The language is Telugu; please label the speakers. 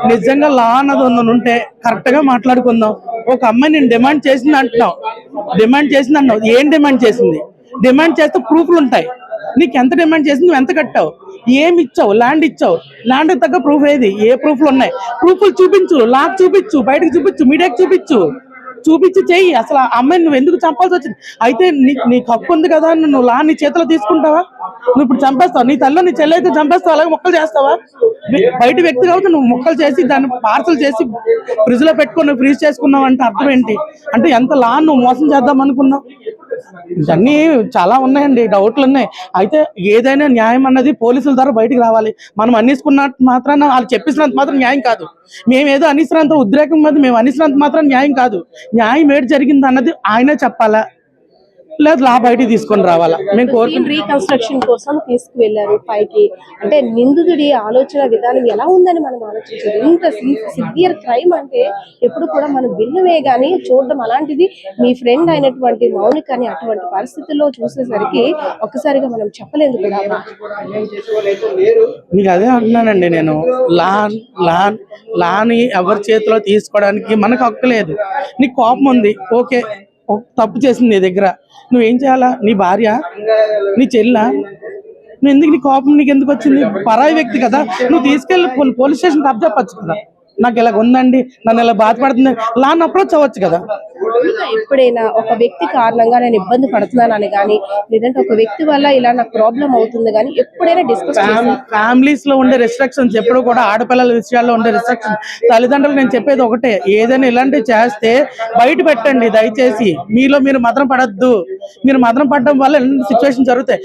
Speaker 1: నిజంగా లా అన్నది ఉంటే కరెక్ట్ గా మాట్లాడుకుందాం. ఒక అమ్మాయి నేను డిమాండ్ చేసింది అంటున్నావు, ఏం డిమాండ్ చేసింది? డిమాండ్ చేస్తే ప్రూఫ్లు ఉంటాయి. నీకు ఎంత డిమాండ్ చేసింది, నువ్వు ఎంత కట్టావు, ఏమి ఇచ్చావు? ల్యాండ్ ఇచ్చావు, ల్యాండ్ తగ్గ ప్రూఫ్ ఏది? ఏ ప్రూఫ్లు ఉన్నాయి? ప్రూఫ్లు చూపించు, లాక్ చూపించు, బయటకు చూపించు, మీడియాకి చూపించి చెయ్యి. అసలు ఆ అమ్మాయిని నువ్వు ఎందుకు చంపాల్సి వచ్చింది? అయితే నీకు హక్కు ఉంది కదా, నువ్వు లా నీ చేతిలో తీసుకుంటావా? నువ్వు ఇప్పుడు చంపేస్తావు, నీ తల్లి నీ చెల్లి అయితే చంపేస్తావు, అలాగే మొక్కలు చేస్తావా? బయట వ్యక్తి కాబట్టి నువ్వు మొక్కలు చేసి దాన్ని పార్సల్ చేసి ఫ్రిడ్జ్ లో పెట్టుకొని ఫ్రీజ్ చేసుకున్నావు అంటే అర్థం ఏంటి? అంటే ఎంత లా నువ్వు మోసం చేద్దాం అనుకున్నావు? ఇవన్నీ చాలా ఉన్నాయండి, డౌట్లు ఉన్నాయి. అయితే ఏదైనా న్యాయం అన్నది పోలీసుల ద్వారా బయటికి రావాలి. మనం అనేసుకున్నట్టు మాత్రాన వాళ్ళు చెప్పిస్తున్నంత మాత్రం న్యాయం కాదు. మేమేదో అనేసినంత ఉద్రేకం మీద మేము అనేసినంత మాత్రం న్యాయం కాదు. న్యాయం ఏడు జరిగింది అన్నది ఆయనే చెప్పాలా, లేదు లా బయటికి తీసుకొని రావాలా? మేము కోరుకుంటున్నాం.
Speaker 2: రీకన్స్ట్రక్షన్ కోసం తీసుకువెళ్లారు పైకి, అంటే నిందితుడి ఆలోచన విధానం ఎలా ఉందని మనం ఆలోచించాలి. ఇంత సివియర్ క్రైమ్ అంటే ఎప్పుడు కూడా మనం విన్నవే గానీ చూడడం, అలాంటిది మీ ఫ్రెండ్ అయినటువంటి మౌనిక అని అటువంటి పరిస్థితుల్లో చూసేసరికి ఒక్కసారిగా మనం చెప్పలేదు కూడా.
Speaker 1: మీకు అదే అంటున్నానండి నేను, లాని ఎవరి చేతిలో తీసుకోవడానికి మనకు హక్కు లేదు. నీకు కోపం ఉంది, ఓకే, తప్పు చేసింది నీ దగ్గర, నువ్వేం చేయాలా? నీ భార్య, నీ చెల్లా, నువ్వు ఎందుకు, నీ కోపం నీకు ఎందుకు వచ్చింది? పరాయి వ్యక్తి కదా, నువ్వు తీసుకెళ్ళి పోలీస్ స్టేషన్ కబ్ చెప్పచ్చు కదా, నాకు ఇలాగ ఉందండి, నన్ను ఇలా బాధపడుతుంది, లాన్ అప్రోచ్ అవ్వచ్చు కదా.
Speaker 2: ఎప్పుడైనా ఒక వ్యక్తి కారణంగా నేను ఇబ్బంది పడుతున్నానని కానీ, లేదంటే ఒక వ్యక్తి వల్ల ఇలా నాకు ప్రాబ్లం అవుతుంది కానీ ఎప్పుడైనా డిస్కస్
Speaker 1: ఫ్యామిలీస్ లో ఉండే రెస్ట్రిక్షన్స్ ఎప్పుడు కూడా ఆడపిల్లల విషయాల్లో ఉండే రెస్ట్రిక్షన్స్, తల్లిదండ్రులు నేను చెప్పేది ఒకటే, ఏదైనా ఇలాంటివి చేస్తే బయట పెట్టండి దయచేసి. మీలో మీరు మదన పడద్దు. మీరు మదన పడడం వల్ల ఇలాంటి సిచ్యువేషన్ జరుగుతాయి.